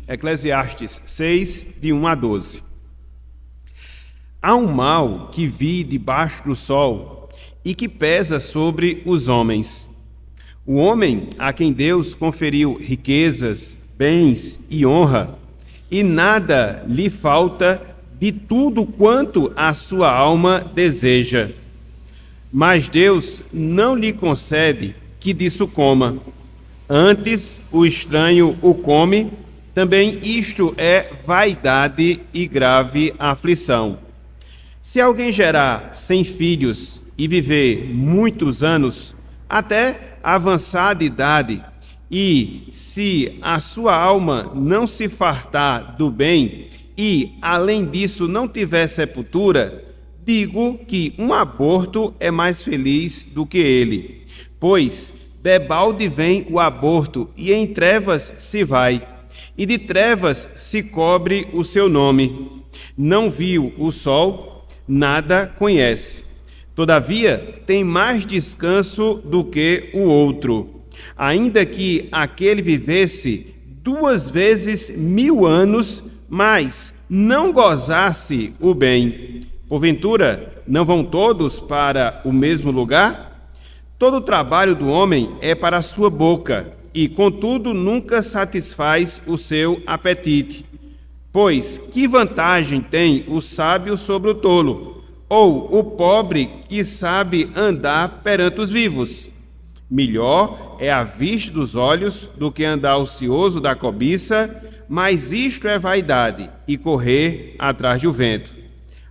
Eclesiastes 6, de 1 a 12. Há um mal que vi debaixo do sol e que pesa sobre os homens. O homem a quem Deus conferiu riquezas, bens e honra, e nada lhe falta de tudo quanto a sua alma deseja. Mas Deus não lhe concede que disso coma. Antes o estranho o come, também isto é vaidade e grave aflição. Se alguém gerar 100 filhos e viver muitos anos, até avançada idade, e se a sua alma não se fartar do bem e, além disso, não tiver sepultura, digo que um aborto é mais feliz do que ele. Pois debalde vem o aborto e em trevas se vai, e de trevas se cobre o seu nome. Não viu o sol, nada conhece. Todavia, tem mais descanso do que o outro. Ainda que aquele vivesse 2 vezes 1000 anos, mas não gozasse o bem. Porventura, não vão todos para o mesmo lugar? Todo o trabalho do homem é para a sua boca, e contudo nunca satisfaz o seu apetite. Pois que vantagem tem o sábio sobre o tolo, ou o pobre que sabe andar perante os vivos? Melhor é a vista dos olhos do que andar ocioso da cobiça, mas isto é vaidade e correr atrás do vento.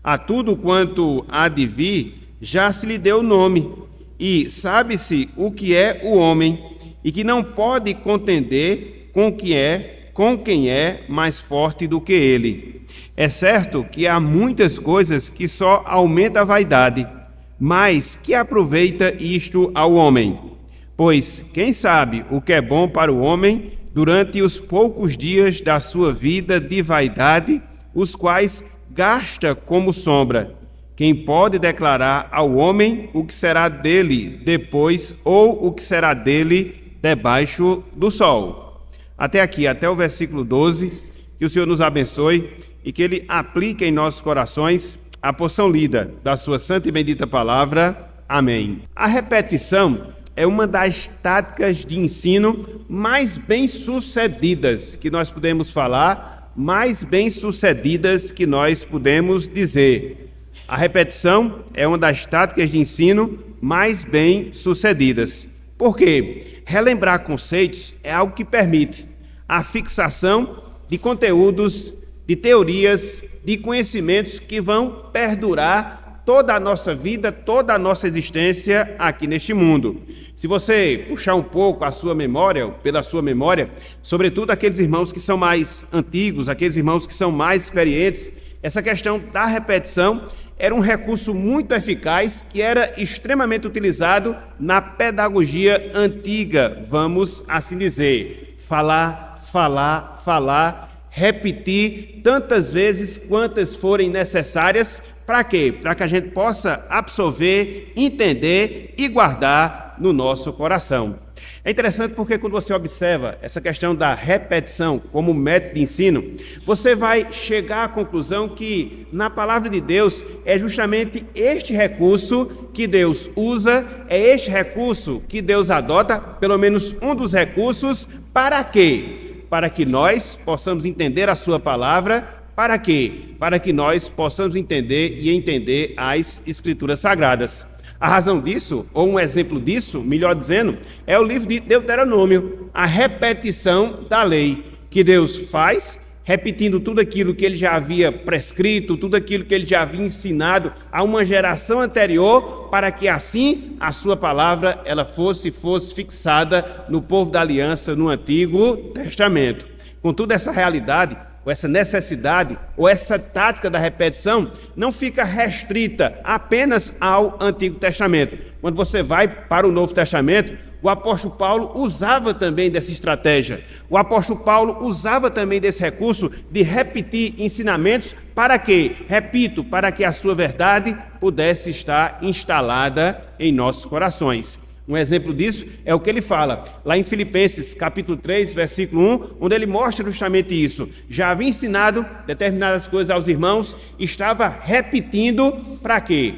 A tudo quanto há de vir já se lhe deu nome, e sabe-se o que é o homem, e que não pode contender com quem é mais forte do que ele. É certo que há muitas coisas que só aumentam a vaidade, mas que aproveita isto ao homem? Pois quem sabe o que é bom para o homem durante os poucos dias da sua vida de vaidade, os quais gasta como sombra? Quem pode declarar ao homem o que será dele depois, ou o que será dele debaixo do sol? Até aqui, até o versículo 12, que o Senhor nos abençoe e que Ele aplique em nossos corações a porção lida da sua santa e bendita palavra. Amém. A repetição é uma das táticas de ensino mais bem-sucedidas que nós podemos falar, mais bem-sucedidas que nós podemos dizer. A repetição é uma das táticas de ensino mais bem-sucedidas. Por quê? Relembrar conceitos é algo que permite a fixação de conteúdos, de teorias, de conhecimentos que vão perdurar toda a nossa vida, toda a nossa existência aqui neste mundo. Se você puxar um pouco a sua memória, pela sua memória, sobretudo aqueles irmãos que são mais antigos, aqueles irmãos que são mais experientes, essa questão da repetição era um recurso muito eficaz que era extremamente utilizado na pedagogia antiga, vamos assim dizer. Falar, falar, falar, repetir tantas vezes quantas forem necessárias. Para quê? Para que a gente possa absorver, entender e guardar no nosso coração. É interessante porque quando você observa essa questão da repetição como método de ensino, você vai chegar à conclusão que na palavra de Deus é justamente este recurso que Deus usa, é este recurso que Deus adota, pelo menos um dos recursos, para quê? Para que nós possamos entender a sua palavra. Para quê? Para que nós possamos entender e entender as Escrituras Sagradas. A razão disso, ou um exemplo disso, melhor dizendo, é o livro de Deuteronômio, a repetição da lei, que Deus faz, repetindo tudo aquilo que ele já havia prescrito, tudo aquilo que ele já havia ensinado a uma geração anterior, para que assim a sua palavra ela fosse fixada no povo da aliança no Antigo Testamento. Contudo, essa realidade, ou essa necessidade, ou essa tática da repetição, não fica restrita apenas ao Antigo Testamento. Quando você vai para o Novo Testamento, o apóstolo Paulo usava também dessa estratégia. O apóstolo Paulo usava também desse recurso de repetir ensinamentos. Para quê? Repito, para que a sua verdade pudesse estar instalada em nossos corações. Um exemplo disso é o que ele fala lá em Filipenses, capítulo 3, versículo 1, onde ele mostra justamente isso. Já havia ensinado determinadas coisas aos irmãos, estava repetindo para quê?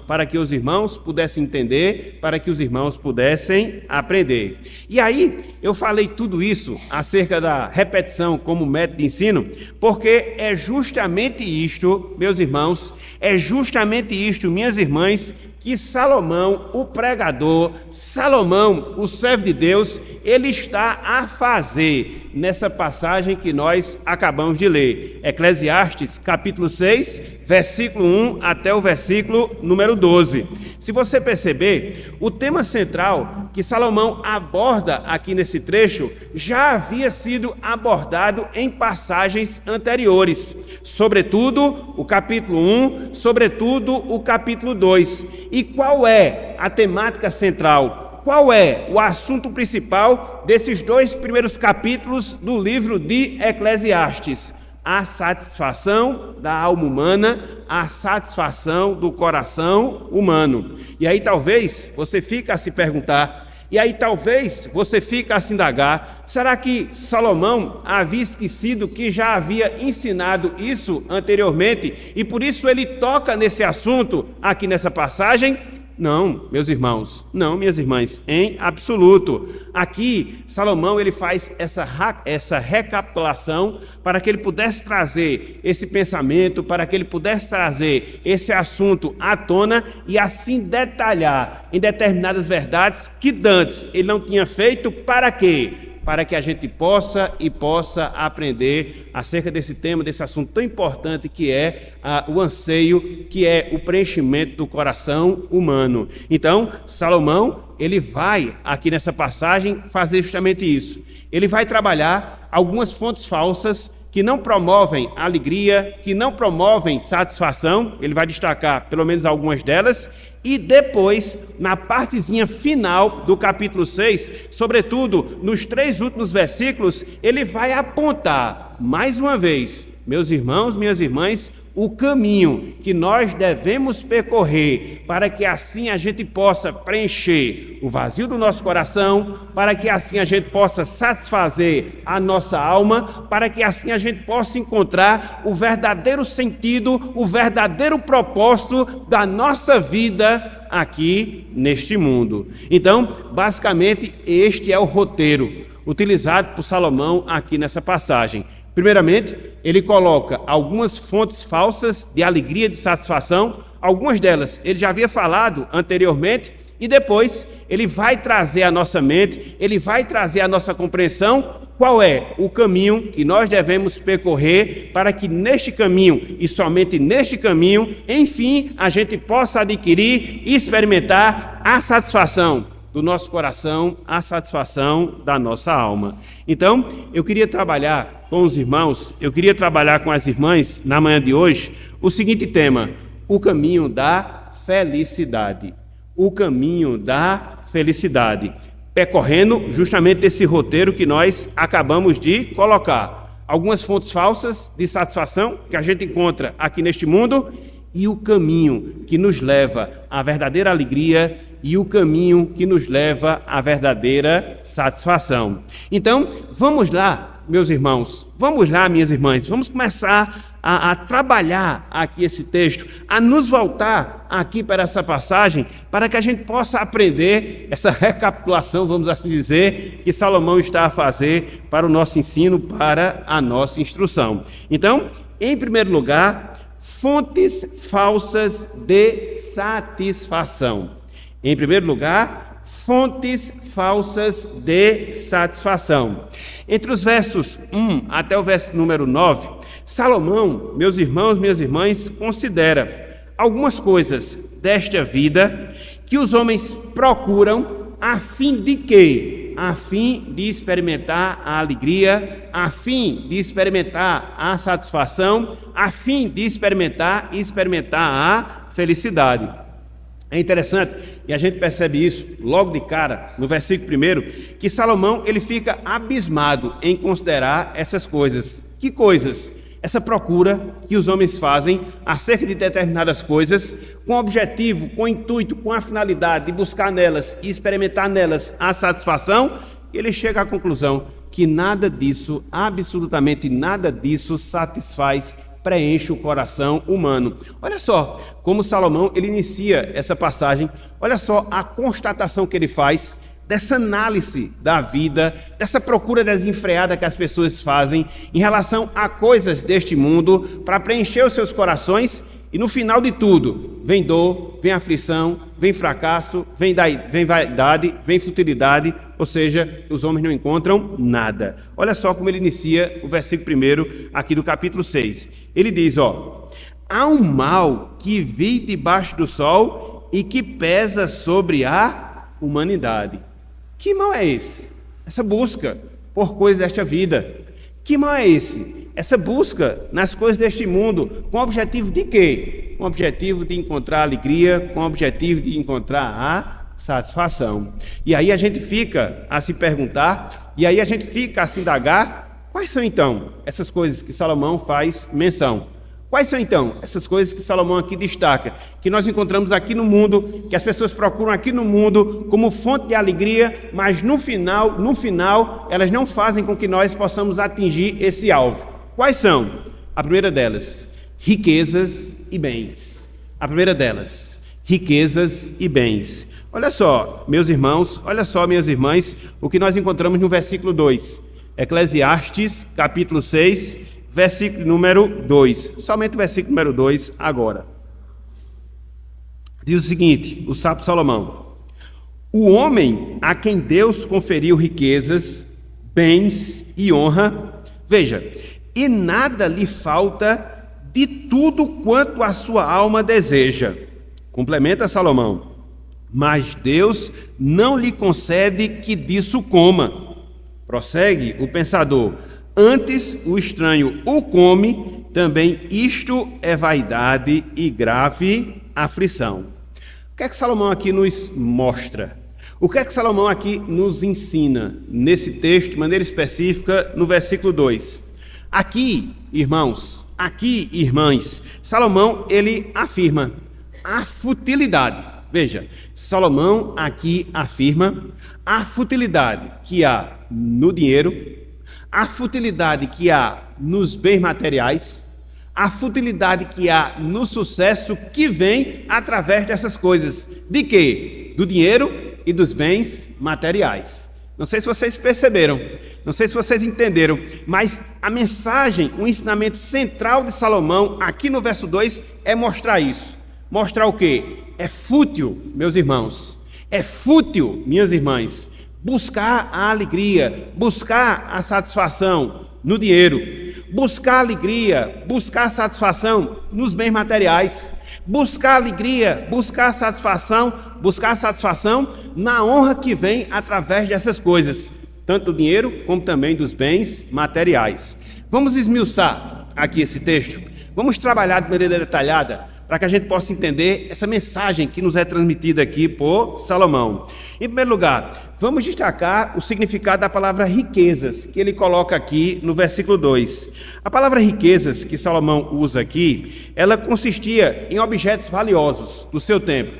Para que os irmãos pudessem entender, para que os irmãos pudessem aprender. E aí, eu falei tudo isso acerca da repetição como método de ensino, porque é justamente isto, meus irmãos, é justamente isto, minhas irmãs, que Salomão, o pregador, Salomão, o servo de Deus, ele está a fazer nessa passagem que nós acabamos de ler. Eclesiastes, capítulo 6, versículo 1 até o versículo número 12. Se você perceber, o tema central que Salomão aborda aqui nesse trecho já havia sido abordado em passagens anteriores, sobretudo o capítulo 1, sobretudo o capítulo 2. E qual é a temática central? Qual é o assunto principal desses 2 primeiros capítulos do livro de Eclesiastes? A satisfação da alma humana, a satisfação do coração humano. E aí talvez você fique a se perguntar, e aí talvez você fique a se indagar, será que Salomão havia esquecido que já havia ensinado isso anteriormente e por isso ele toca nesse assunto aqui nessa passagem? Não, meus irmãos, não, minhas irmãs, em absoluto. Aqui, Salomão ele faz essa recapitulação para que ele pudesse trazer esse pensamento, para que ele pudesse trazer esse assunto à tona e assim detalhar em determinadas verdades que dantes ele não tinha feito. Para quê? Para que a gente possa aprender acerca desse tema, desse assunto tão importante que é o anseio, que é o preenchimento do coração humano. Então, Salomão, ele vai aqui nessa passagem fazer justamente isso. Ele vai trabalhar algumas fontes falsas que não promovem alegria, que não promovem satisfação, ele vai destacar pelo menos algumas delas, e depois, na partezinha final do capítulo 6, sobretudo nos 3 últimos versículos, ele vai apontar, mais uma vez, meus irmãos, minhas irmãs, o caminho que nós devemos percorrer para que assim a gente possa preencher o vazio do nosso coração, para que assim a gente possa satisfazer a nossa alma, para que assim a gente possa encontrar o verdadeiro sentido, o verdadeiro propósito da nossa vida aqui neste mundo. Então, basicamente, este é o roteiro utilizado por Salomão aqui nessa passagem. Primeiramente, ele coloca algumas fontes falsas de alegria e de satisfação, algumas delas ele já havia falado anteriormente, e depois ele vai trazer à nossa mente, ele vai trazer à nossa compreensão qual é o caminho que nós devemos percorrer para que neste caminho, e somente neste caminho, enfim, a gente possa adquirir e experimentar a satisfação do nosso coração, a satisfação da nossa alma. Então, eu queria trabalhar com os irmãos, eu queria trabalhar com as irmãs na manhã de hoje o seguinte tema: o caminho da felicidade. O caminho da felicidade. Percorrendo justamente esse roteiro que nós acabamos de colocar. Algumas fontes falsas de satisfação que a gente encontra aqui neste mundo e o caminho que nos leva à verdadeira alegria e o caminho que nos leva à verdadeira satisfação. Então, vamos lá, meus irmãos, vamos lá, minhas irmãs, vamos começar a trabalhar aqui esse texto, a nos voltar aqui para essa passagem, para que a gente possa aprender essa recapitulação, vamos assim dizer, que Salomão está a fazer para o nosso ensino, para a nossa instrução. Então, em primeiro lugar, fontes falsas de satisfação. Em primeiro lugar, fontes falsas de satisfação. Entre os versos 1 até o verso número 9, Salomão, meus irmãos, minhas irmãs, considera algumas coisas desta vida que os homens procuram a fim de quê? A fim de experimentar a alegria, a fim de experimentar a satisfação, a fim de experimentar a felicidade. É interessante, e a gente percebe isso logo de cara, no versículo 1, que Salomão ele fica abismado em considerar essas coisas. Que coisas? essa procura que os homens fazem acerca de determinadas coisas, com o objetivo, com o intuito, com a finalidade de buscar nelas e experimentar nelas a satisfação, ele chega à conclusão que nada disso, absolutamente nada disso satisfaz, preenche o coração humano. Olha só como Salomão ele inicia essa passagem, olha só a constatação que ele faz dessa análise da vida, dessa procura desenfreada que as pessoas fazem em relação a coisas deste mundo para preencher os seus corações, e no final de tudo vem dor, vem aflição, vem fracasso, vem vaidade, vem futilidade, ou seja, os homens não encontram nada. Olha só como ele inicia o versículo 1 aqui do capítulo 6. Ele diz, há um mal que vi debaixo do sol e que pesa sobre a humanidade. Que mal é esse? Essa busca por coisas desta vida. Que mal é esse? Essa busca nas coisas deste mundo, com o objetivo de quê? Com o objetivo de encontrar alegria, com o objetivo de encontrar a satisfação. E aí a gente fica a se perguntar, e aí a gente fica a se indagar, quais são então essas coisas que Salomão faz menção? Quais são então essas coisas que Salomão aqui destaca, que nós encontramos aqui no mundo, que as pessoas procuram aqui no mundo como fonte de alegria, mas no final, elas não fazem com que nós possamos atingir esse alvo? Quais são? A primeira delas, riquezas e bens. A primeira delas, riquezas e bens. Olha só, meus irmãos, olha só, minhas irmãs, o que nós encontramos no versículo 2. Eclesiastes, capítulo 6, versículo número 2. Somente o versículo número 2 agora. Diz o seguinte, o sábio Salomão: o homem a quem Deus conferiu riquezas, bens e honra, veja, e nada lhe falta de tudo quanto a sua alma deseja. Complementa Salomão: mas Deus não lhe concede que disso coma. Prossegue o pensador: antes o estranho o come, também isto é vaidade e grave aflição. O que é que Salomão aqui nos mostra? O que é que Salomão aqui nos ensina nesse texto, de maneira específica, no versículo 2? Aqui, irmãos, aqui, irmãs, Salomão, ele afirma a futilidade. Veja, Salomão aqui afirma a futilidade que há no dinheiro, a futilidade que há nos bens materiais, a futilidade que há no sucesso que vem através dessas coisas. De quê? Do dinheiro e dos bens materiais. Não sei se vocês perceberam, não sei se vocês entenderam, mas a mensagem, o ensinamento central de Salomão aqui no verso 2 é mostrar isso. Mostrar o quê? É fútil, meus irmãos, é fútil, minhas irmãs, buscar a alegria, buscar a satisfação no dinheiro, buscar alegria, buscar satisfação nos bens materiais, buscar alegria, buscar satisfação na honra que vem através dessas coisas, tanto do dinheiro como também dos bens materiais. Vamos esmiuçar aqui esse texto, vamos trabalhar de maneira detalhada para que a gente possa entender essa mensagem que nos é transmitida aqui por Salomão. Em primeiro lugar, vamos destacar o significado da palavra riquezas, que ele coloca aqui no versículo 2. A palavra riquezas que Salomão usa aqui, ela consistia em objetos valiosos do seu tempo,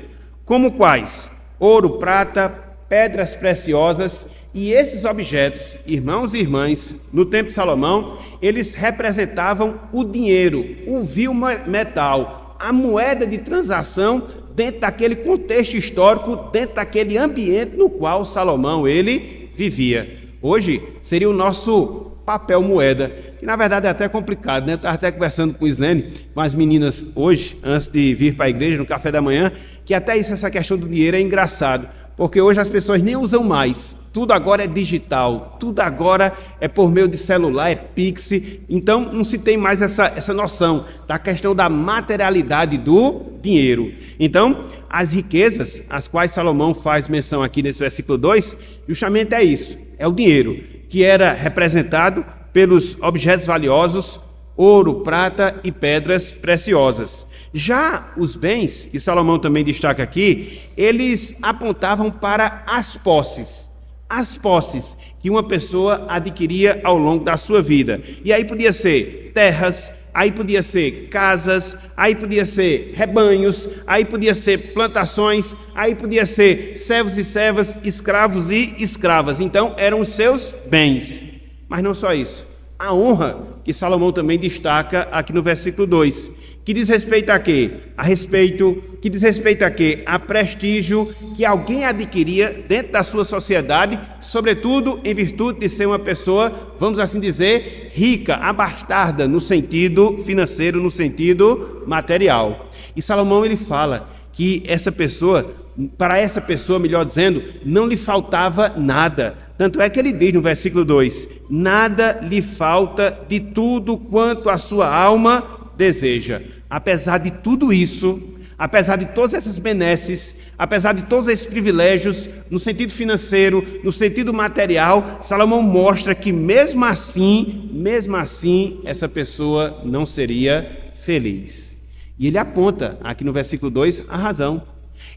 como quais? Ouro, prata, pedras preciosas. E esses objetos, irmãos e irmãs, no tempo de Salomão, eles representavam o dinheiro, o vil metal, a moeda de transação dentro daquele contexto histórico, dentro daquele ambiente no qual Salomão ele vivia. Hoje seria o nosso papel moeda, que na verdade é até complicado, né? Eu estava até conversando com o Islene, com as meninas hoje, antes de vir para a igreja, no café da manhã, que até isso, essa questão do dinheiro é engraçado, porque hoje as pessoas nem usam mais. Tudo agora é digital, tudo agora é por meio de celular, é Pix, então não se tem mais essa noção da questão da materialidade do dinheiro. Então, as riquezas, as quais Salomão faz menção aqui nesse versículo 2, justamente é isso, é o dinheiro, que era representado pelos objetos valiosos, ouro, prata e pedras preciosas. Já os bens, que Salomão também destaca aqui, eles apontavam para as posses. as posses que uma pessoa adquiria ao longo da sua vida. E aí podia ser terras, aí podia ser casas, aí podia ser rebanhos, aí podia ser plantações, aí podia ser servos e servas, escravos e escravas. Então eram os seus bens. Mas não só isso. A honra que Salomão também destaca aqui no versículo 2, que diz respeito a quê? Que diz respeito a quê? A prestígio que alguém adquiria dentro da sua sociedade, sobretudo em virtude de ser uma pessoa, vamos assim dizer, rica, abastada no sentido financeiro, no sentido material. E Salomão ele fala que para essa pessoa, melhor dizendo, não lhe faltava nada. Tanto é que ele diz no versículo 2, nada lhe falta de tudo quanto a sua alma deseja. Apesar de tudo isso, apesar de todas essas benesses, apesar de todos esses privilégios, no sentido financeiro, no sentido material, Salomão mostra que mesmo assim, essa pessoa não seria feliz. E ele aponta aqui no versículo 2 a razão.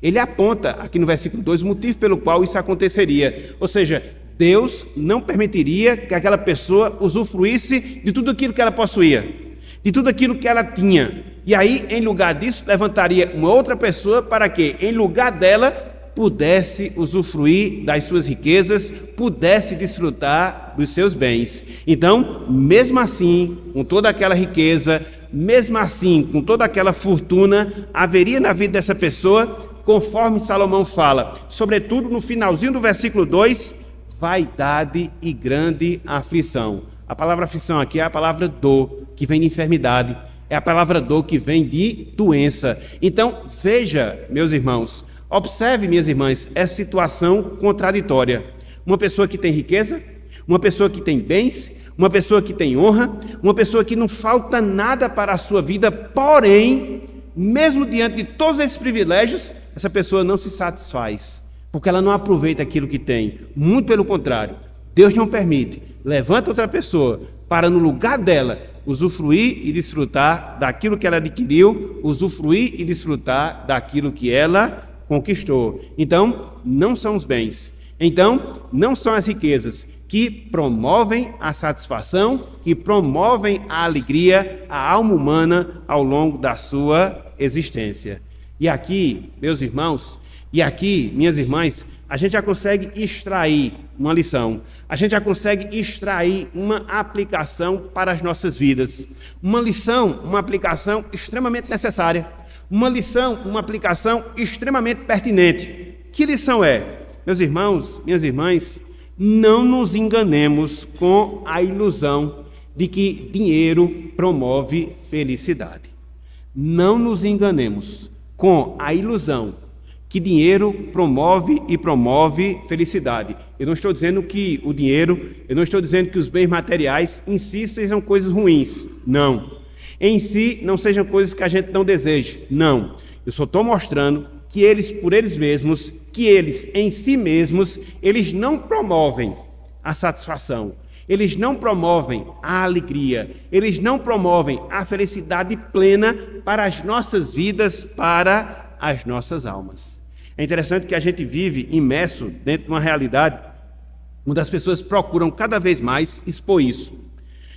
Ele aponta aqui no versículo 2 o motivo pelo qual isso aconteceria. Ou seja, Deus não permitiria que aquela pessoa usufruísse de tudo aquilo que ela possuía, de tudo aquilo que ela tinha. E aí, em lugar disso, levantaria uma outra pessoa para que, em lugar dela, pudesse usufruir das suas riquezas, pudesse desfrutar dos seus bens. Então, mesmo assim, com toda aquela riqueza, mesmo assim, com toda aquela fortuna, haveria na vida dessa pessoa, conforme Salomão fala, sobretudo no finalzinho do versículo 2, vaidade e grande aflição. A palavra aflição aqui é a palavra dor, que vem de enfermidade, é a palavra dor que vem de doença. Então, veja, meus irmãos, observe, minhas irmãs, essa situação contraditória. Uma pessoa que tem riqueza, uma pessoa que tem bens, uma pessoa que tem honra, uma pessoa que não falta nada para a sua vida, porém, mesmo diante de todos esses privilégios, essa pessoa não se satisfaz, porque ela não aproveita aquilo que tem. Muito pelo contrário, Deus não permite. Levanta outra pessoa para, no lugar dela, usufruir e desfrutar daquilo que ela adquiriu, usufruir e desfrutar daquilo que ela conquistou. Então, não são os bens. Então, não são as riquezas que promovem a satisfação, que promovem a alegria, a alma humana ao longo da sua existência. E aqui, meus irmãos, e aqui, minhas irmãs, a gente já consegue extrair uma lição, a gente já consegue extrair uma aplicação para as nossas vidas. Uma lição, uma aplicação extremamente necessária, uma lição, uma aplicação extremamente pertinente. Que lição é? Meus irmãos, minhas irmãs, não nos enganemos com a ilusão de que dinheiro promove felicidade. Não nos enganemos com a ilusão que dinheiro promove felicidade. Eu não estou dizendo que o dinheiro, eu não estou dizendo que os bens materiais em si sejam coisas ruins. Não. Em si não sejam coisas que a gente não deseja. Não. Eu só estou mostrando que eles, por eles mesmos, que eles em si mesmos, eles não promovem a satisfação. Eles não promovem a alegria. Eles não promovem a felicidade plena para as nossas vidas, para as nossas almas. É interessante que a gente vive imerso dentro de uma realidade onde as pessoas procuram cada vez mais expor isso.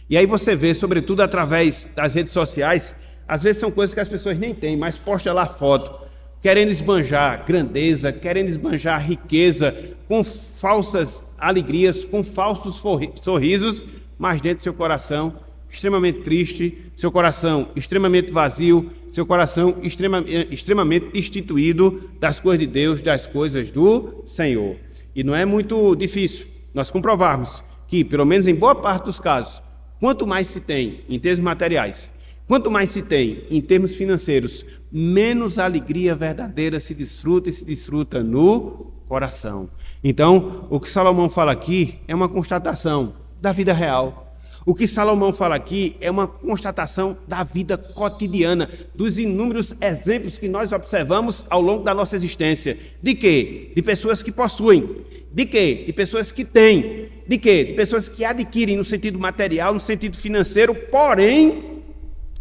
E aí você vê, sobretudo através das redes sociais, às vezes são coisas que as pessoas nem têm, mas posta lá foto, querendo esbanjar grandeza, querendo esbanjar riqueza, com falsas alegrias, com falsos sorrisos, mas dentro do seu coração extremamente triste, seu coração extremamente vazio, seu coração extremamente destituído das coisas de Deus, das coisas do Senhor. E não é muito difícil nós comprovarmos que, pelo menos em boa parte dos casos, quanto mais se tem em termos materiais, quanto mais se tem em termos financeiros, menos alegria verdadeira se desfruta no coração. Então, o que Salomão fala aqui é uma constatação da vida real. O que Salomão fala aqui é uma constatação da vida cotidiana, dos inúmeros exemplos que nós observamos ao longo da nossa existência. De quê? De pessoas que possuem. De quê? De pessoas que têm. De quê? De pessoas que adquirem no sentido material, no sentido financeiro, porém,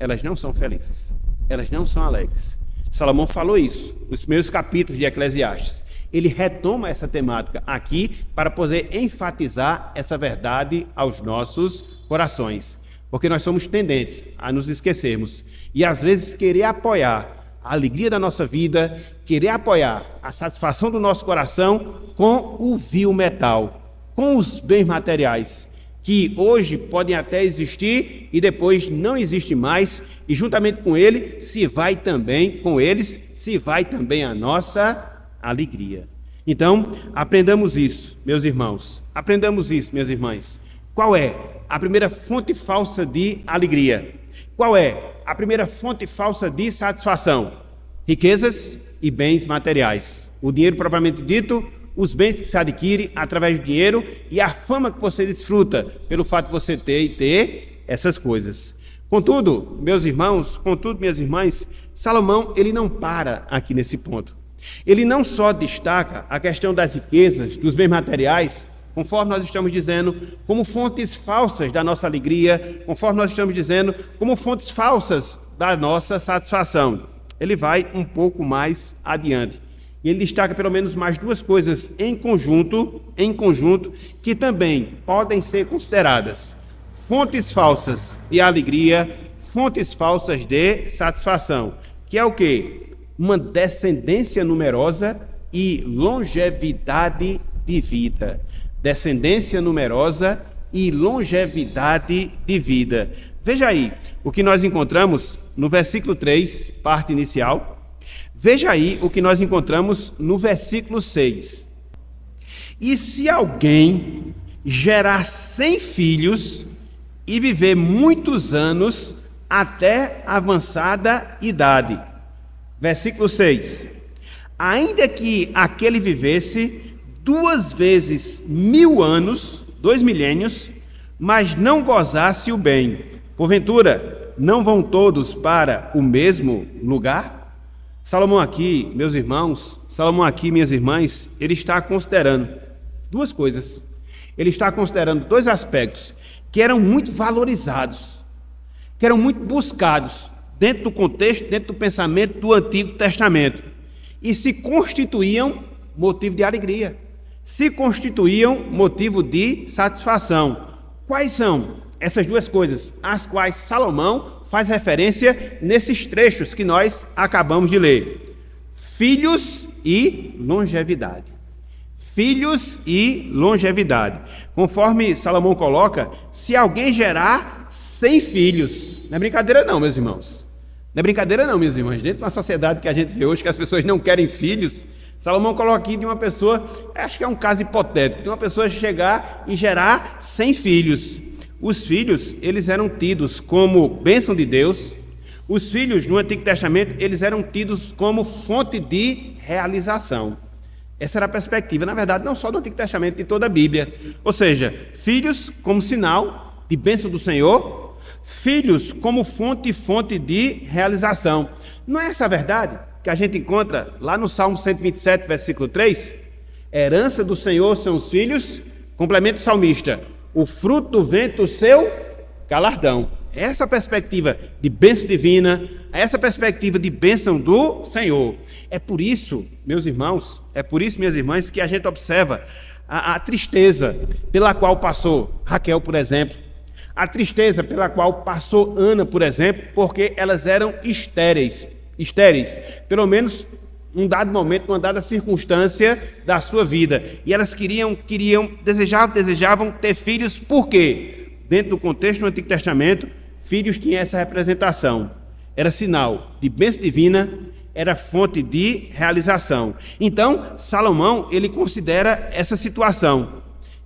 elas não são felizes. Elas não são alegres. Salomão falou isso nos primeiros capítulos de Eclesiastes. ele retoma essa temática aqui para poder enfatizar essa verdade aos nossos corações. Porque nós somos tendentes a nos esquecermos e às vezes querer apoiar a alegria da nossa vida, querer apoiar a satisfação do nosso coração com o vil metal, com os bens materiais, que hoje podem até existir e depois não existe mais, e juntamente com eles se vai também a nossa alegria. Então, aprendamos isso, meus irmãos. Aprendamos isso, minhas irmãs. Qual é a primeira fonte falsa de alegria? Qual é a primeira fonte falsa de satisfação? Riquezas e bens materiais. O dinheiro propriamente dito, os bens que se adquire através do dinheiro e a fama que você desfruta pelo fato de você ter essas coisas. Contudo, meus irmãos, minhas irmãs, Salomão, ele não para aqui nesse ponto. Ele não só destaca a questão das riquezas, dos bens materiais, conforme nós estamos dizendo, como fontes falsas da nossa alegria, conforme nós estamos dizendo, como fontes falsas da nossa satisfação. Ele vai um pouco mais adiante. E ele destaca pelo menos mais duas coisas em conjunto, que também podem ser consideradas fontes falsas de alegria, fontes falsas de satisfação. Que é o quê? Uma descendência numerosa e longevidade de vida. Descendência numerosa e longevidade de vida. Veja aí o que nós encontramos no versículo 3, parte inicial. Veja aí o que nós encontramos no versículo 6. E se alguém gerar 100 filhos e viver muitos anos até avançada idade. Versículo 6. Ainda que aquele vivesse 2 vezes 1000 anos, 2 milênios, mas não gozasse o bem, porventura, não vão todos para o mesmo lugar? Salomão aqui, meus irmãos, Salomão aqui, minhas irmãs, ele está considerando duas coisas. Ele está considerando dois aspectos que eram muito valorizados, que eram muito buscados dentro do contexto, dentro do pensamento do Antigo Testamento, e se constituíam motivo de alegria, se constituíam motivo de satisfação. Quais são essas duas coisas, às quais Salomão faz referência nesses trechos que nós acabamos de ler? Filhos e longevidade. Filhos e longevidade. Conforme Salomão coloca, se alguém gerar 100 filhos, não é brincadeira não, meus irmãos. Não é brincadeira não, minhas irmãs. Dentro de uma sociedade que a gente vê hoje, que as pessoas não querem filhos, Salomão coloca aqui de uma pessoa, acho que é um caso hipotético, de uma pessoa chegar e gerar 100 filhos. Os filhos, eles eram tidos como bênção de Deus. Os filhos, no Antigo Testamento, eles eram tidos como fonte de realização. Essa era a perspectiva, na verdade, não só do Antigo Testamento, de toda a Bíblia. Ou seja, filhos como sinal de bênção do Senhor, filhos como fonte de realização. Não é essa a verdade que a gente encontra lá no Salmo 127, versículo 3? Herança do Senhor são os filhos, complemento salmista, o fruto do ventre, o seu galardão. Essa perspectiva de bênção divina, essa perspectiva de bênção do Senhor. É por isso, meus irmãos, é por isso, minhas irmãs, que a gente observa a tristeza pela qual passou Raquel, por exemplo, a tristeza pela qual passou Ana, por exemplo, porque elas eram estéreis, pelo menos num dado momento, numa dada circunstância da sua vida. E elas desejavam ter filhos, por quê? Dentro do contexto do Antigo Testamento, filhos tinham essa representação. Era sinal de bênção divina, era fonte de realização. Então, Salomão, ele considera essa situação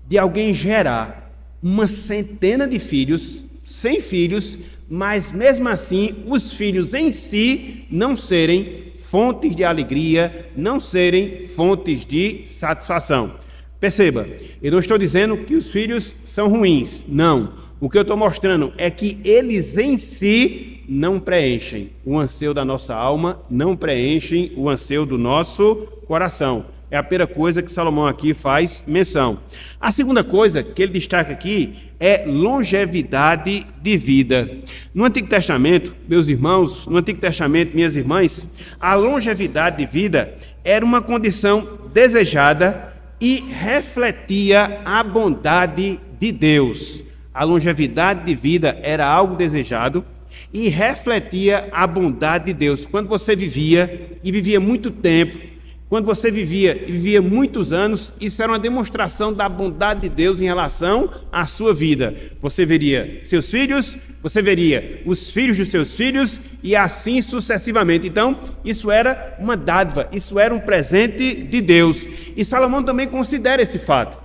de alguém gerar uma centena de filhos, 100 filhos, mas mesmo assim, os filhos em si não serem fontes de alegria, não serem fontes de satisfação. Perceba, eu não estou dizendo que os filhos são ruins, não. O que eu estou mostrando é que eles em si não preenchem o anseio da nossa alma, não preenchem o anseio do nosso coração. É a primeira coisa que Salomão aqui faz menção. A segunda coisa que ele destaca aqui é longevidade de vida. No Antigo Testamento, meus irmãos, no Antigo Testamento, minhas irmãs, a longevidade de vida, era uma condição desejada e refletia a bondade de Deus. A longevidade de vida era algo desejado e refletia a bondade de Deus. Quando você vivia, e vivia muito tempo, quando você vivia muitos anos, isso era uma demonstração da bondade de Deus em relação à sua vida. Você veria seus filhos, você veria os filhos dos seus filhos e assim sucessivamente. Então, isso era uma dádiva, isso era um presente de Deus. E Salomão também considera esse fato,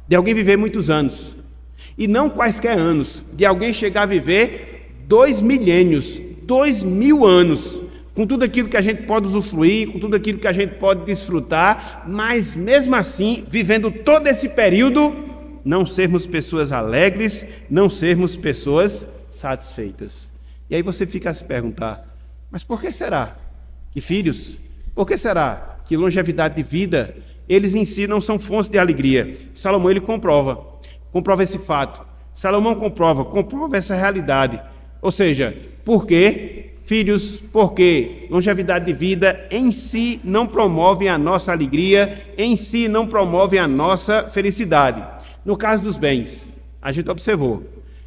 de alguém viver muitos anos. E não quaisquer anos, de alguém chegar a viver 2 milênios, 2.000 anos, com tudo aquilo que a gente pode usufruir, com tudo aquilo que a gente pode desfrutar, mas mesmo assim, vivendo todo esse período, não sermos pessoas alegres, não sermos pessoas satisfeitas. E aí você fica a se perguntar, mas por que será que filhos, por que será que longevidade de vida, eles em si não são fontes de alegria? Salomão, ele comprova esse fato. Salomão comprova essa realidade. Ou seja, por quê? Filhos, porque longevidade de vida em si não promove a nossa alegria, em si não promove a nossa felicidade. No caso dos bens, a gente observou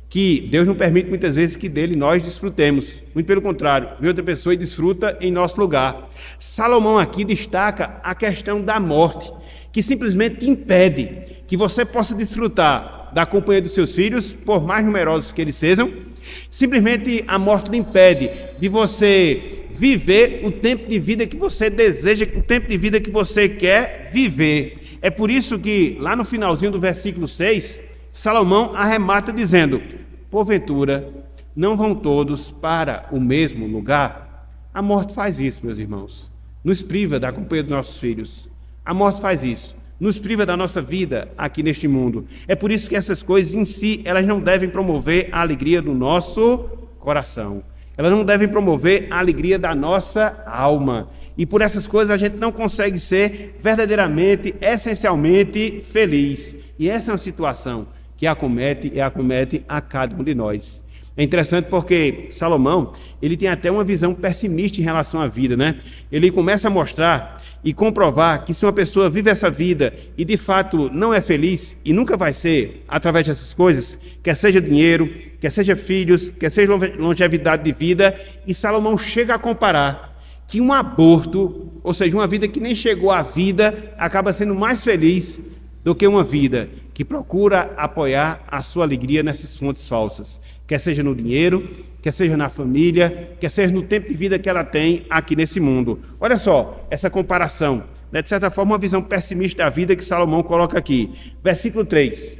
que Deus não permite muitas vezes que dele nós desfrutemos. Muito pelo contrário, vem outra pessoa e desfruta em nosso lugar. Salomão aqui destaca a questão da morte, que simplesmente impede que você possa desfrutar da companhia dos seus filhos, por mais numerosos que eles sejam. Simplesmente a morte lhe impede de você viver o tempo de vida que você deseja, o tempo de vida que você quer viver. É por isso que lá no finalzinho do versículo 6, Salomão arremata dizendo: porventura não vão todos para o mesmo lugar? A morte faz isso, meus irmãos, nos priva da companhia dos nossos filhos. A morte faz isso, nos priva da nossa vida aqui neste mundo. É por isso que essas coisas em si, elas não devem promover a alegria do nosso coração. Elas não devem promover a alegria da nossa alma. E por essas coisas a gente não consegue ser verdadeiramente, essencialmente feliz. E essa é uma situação que acomete a cada um de nós. É interessante porque Salomão, ele tem até uma visão pessimista em relação à vida, né? Ele começa a mostrar e comprovar que se uma pessoa vive essa vida e de fato não é feliz e nunca vai ser através dessas coisas, quer seja dinheiro, quer seja filhos, quer seja longevidade de vida, e Salomão chega a comparar que um aborto, ou seja, uma vida que nem chegou à vida, acaba sendo mais feliz do que uma vida que procura apoiar a sua alegria nessas fontes falsas, quer seja no dinheiro, quer seja na família, quer seja no tempo de vida que ela tem aqui nesse mundo. Olha só essa comparação, né? De certa forma, uma visão pessimista da vida que Salomão coloca aqui. Versículo 3,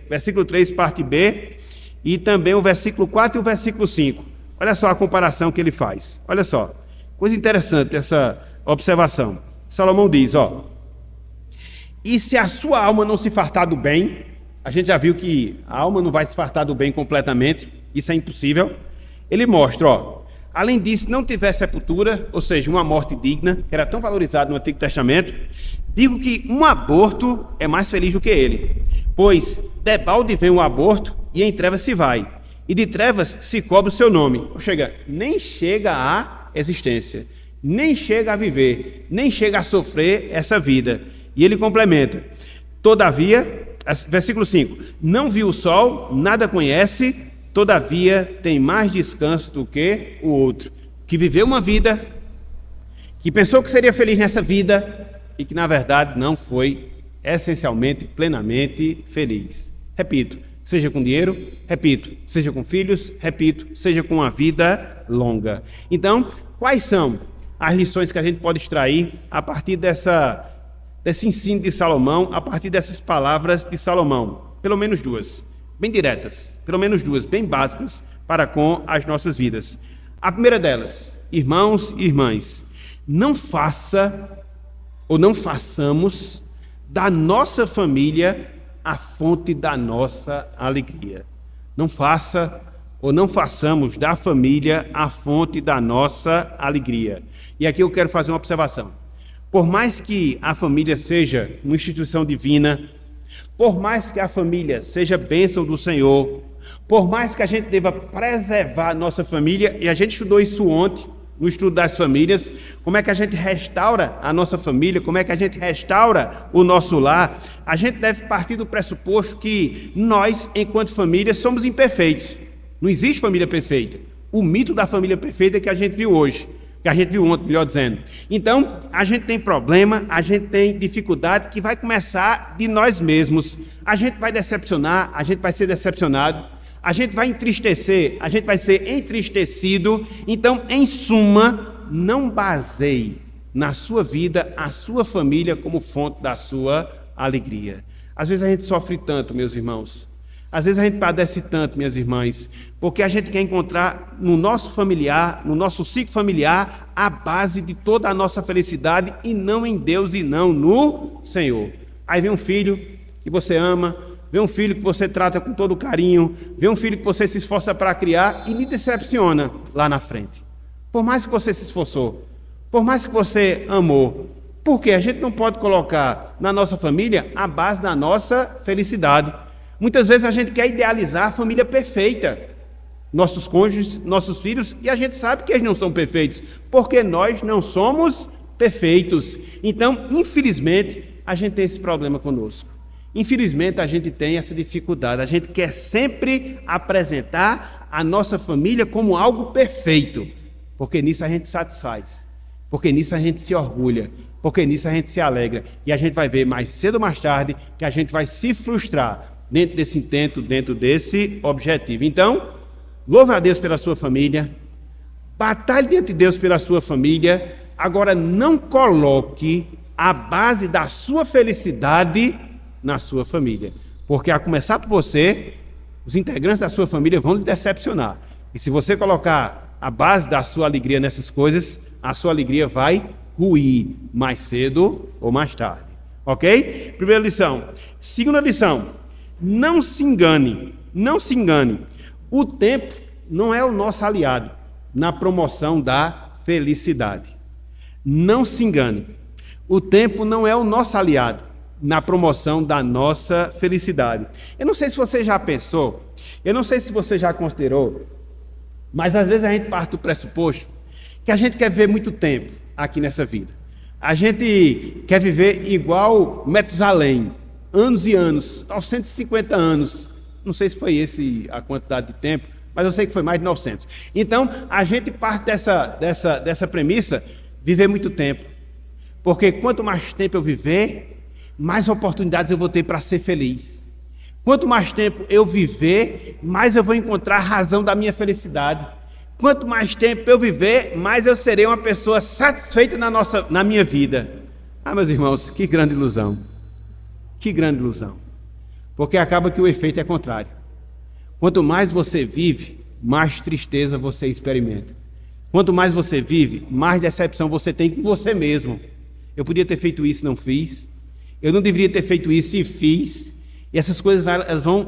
parte B, e também o versículo 4 e o versículo 5. Olha só a comparação que ele faz. Olha só, coisa interessante essa observação. Salomão diz, e se a sua alma não se fartar do bem, a gente já viu que a alma não vai se fartar do bem completamente, isso é impossível. Ele mostra, além disso, não tiver sepultura, ou seja, uma morte digna, que era tão valorizado no Antigo Testamento, digo que um aborto é mais feliz do que ele, pois debalde vem um aborto e em trevas se vai, e de trevas se cobre o seu nome. Ou seja, nem chega à existência, nem chega a viver, nem chega a sofrer essa vida. E ele complementa, todavia, versículo 5, não viu o sol, nada conhece, todavia tem mais descanso do que o outro, que viveu uma vida, que pensou que seria feliz nessa vida e que na verdade não foi essencialmente, plenamente feliz. Repito, seja com dinheiro, repito, seja com filhos, repito, seja com uma vida longa. Então, quais são as lições que a gente pode extrair a partir desse ensino de Salomão, a partir dessas palavras de Salomão? Pelo menos duas, bem diretas, pelo menos duas, bem básicas para com as nossas vidas. A primeira delas, irmãos e irmãs, não façamos da nossa família a fonte da nossa alegria. Não façamos da família a fonte da nossa alegria. E aqui eu quero fazer uma observação. Por mais que a família seja uma instituição divina, por mais que a família seja bênção do Senhor, por mais que a gente deva preservar a nossa família, e a gente estudou isso ontem, no estudo das famílias, como é que a gente restaura a nossa família, como é que a gente restaura o nosso lar, a gente deve partir do pressuposto que nós, enquanto família, somos imperfeitos. Não existe família perfeita. O mito da família perfeita é que a gente viu hoje, que a gente viu ontem, melhor dizendo. Então, a gente tem problema, a gente tem dificuldade que vai começar de nós mesmos. A gente vai decepcionar, a gente vai ser decepcionado, a gente vai entristecer, a gente vai ser entristecido. Então, em suma, não baseie na sua vida a sua família como fonte da sua alegria. Às vezes a gente sofre tanto, meus irmãos. Às vezes a gente padece tanto, minhas irmãs, porque a gente quer encontrar no nosso familiar, no nosso ciclo familiar, a base de toda a nossa felicidade e não em Deus e não no Senhor. Aí vem um filho que você ama, vê um filho que você trata com todo carinho, vê um filho que você se esforça para criar e lhe decepciona lá na frente. Por mais que você se esforçou, por mais que você amou, porque a gente não pode colocar na nossa família a base da nossa felicidade. Muitas vezes a gente quer idealizar a família perfeita, nossos cônjuges, nossos filhos, e a gente sabe que eles não são perfeitos, porque nós não somos perfeitos. Então, infelizmente, a gente tem esse problema conosco. Infelizmente, a gente tem essa dificuldade. A gente quer sempre apresentar a nossa família como algo perfeito, porque nisso a gente satisfaz, porque nisso a gente se orgulha, porque nisso a gente se alegra. E a gente vai ver mais cedo ou mais tarde que a gente vai se frustrar dentro desse intento, dentro desse objetivo. Então, louve a Deus pela sua família, batalhe diante de Deus pela sua família. Agora, não coloque a base da sua felicidade na sua família, porque a começar por você, os integrantes da sua família vão lhe decepcionar. E se você colocar a base da sua alegria nessas coisas, a sua alegria vai ruir mais cedo ou mais tarde. Ok? Primeira lição. Segunda lição. Não se engane, não se engane. O tempo não é o nosso aliado na promoção da felicidade. Não se engane. O tempo não é o nosso aliado na promoção da nossa felicidade. Eu não sei se você já pensou, eu não sei se você já considerou, mas às vezes a gente parte do pressuposto que a gente quer viver muito tempo aqui nessa vida. A gente quer viver igual Metusalém, anos e anos, 950 anos. Não sei se foi esse a quantidade de tempo, mas eu sei que foi mais de 900. Então, a gente parte dessa premissa, viver muito tempo. Porque quanto mais tempo eu viver, mais oportunidades eu vou ter para ser feliz. Quanto mais tempo eu viver, mais eu vou encontrar a razão da minha felicidade. Quanto mais tempo eu viver, mais eu serei uma pessoa satisfeita na minha vida. Ah, meus irmãos, que grande ilusão. Que grande ilusão. Porque acaba que o efeito é contrário. Quanto mais você vive, mais tristeza você experimenta. Quanto mais você vive, mais decepção você tem com você mesmo. Eu podia ter feito isso, não fiz. Eu não deveria ter feito isso e fiz. E essas coisas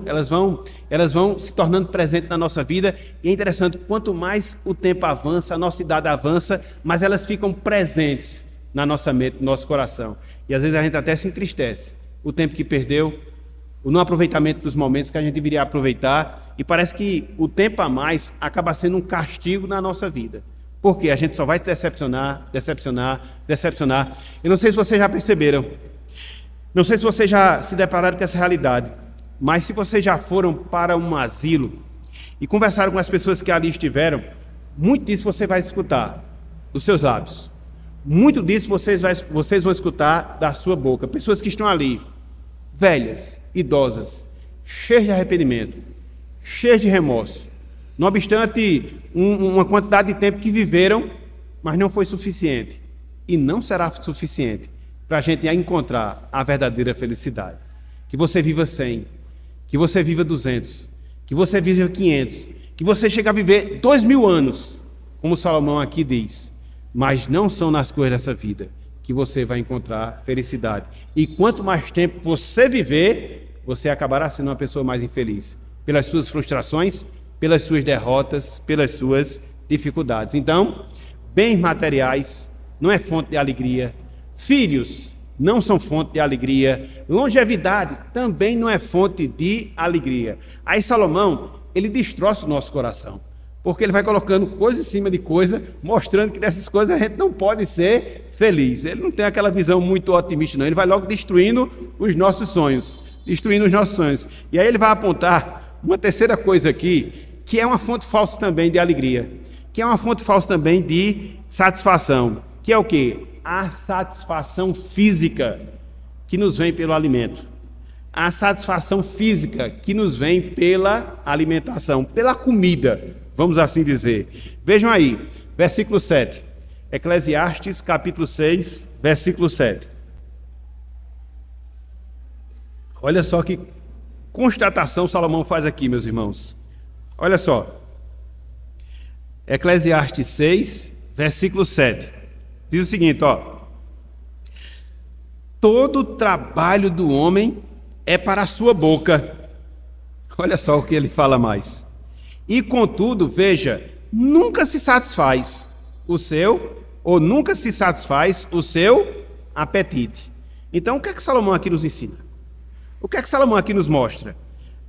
elas vão se tornando presentes na nossa vida. E é interessante, quanto mais o tempo avança, a nossa idade avança, mais elas ficam presentes na nossa mente, no nosso coração. E às vezes a gente até se entristece. O tempo que perdeu, o não aproveitamento dos momentos que a gente deveria aproveitar, e parece que o tempo a mais acaba sendo um castigo na nossa vida, porque a gente só vai se decepcionar. Eu não sei se vocês já perceberam, não sei se vocês já se depararam com essa realidade, mas se vocês já foram para um asilo e conversaram com as pessoas que ali estiveram, muito disso você vai escutar dos seus lábios, muito disso vocês vão escutar da sua boca. Pessoas que estão ali, velhas, idosas, cheias de arrependimento, cheias de remorso, não obstante uma quantidade de tempo que viveram, mas não foi suficiente e não será suficiente para a gente encontrar a verdadeira felicidade. Que você viva 100, que você viva 200, que você viva 500, que você chegue a viver 2000 anos, como Salomão aqui diz. Mas não são nas coisas dessa vida que você vai encontrar felicidade. E quanto mais tempo você viver, você acabará sendo uma pessoa mais infeliz. Pelas suas frustrações, pelas suas derrotas, pelas suas dificuldades. Então, bens materiais não é fonte de alegria. Filhos não são fonte de alegria. Longevidade também não é fonte de alegria. Aí Salomão, ele destroça o nosso coração. Porque ele vai colocando coisa em cima de coisa, mostrando que dessas coisas a gente não pode ser feliz. Ele não tem aquela visão muito otimista, não. Ele vai logo destruindo os nossos sonhos. E aí ele vai apontar uma terceira coisa aqui, que é uma fonte falsa também de alegria, que é uma fonte falsa também de satisfação, que é o quê? A satisfação física que nos vem pelo alimento. A satisfação física que nos vem pela alimentação, pela comida, vamos assim dizer. Vejam aí, versículo 7. Eclesiastes, capítulo 6, versículo 7. Olha só que constatação Salomão faz aqui, meus irmãos. Olha só. Eclesiastes 6, versículo 7. Diz o seguinte, ó. Todo o trabalho do homem é para a sua boca. Olha só o que ele fala mais. E contudo, veja, nunca se satisfaz o seu apetite. Então, o que é que Salomão aqui nos ensina? O que é que Salomão aqui nos mostra?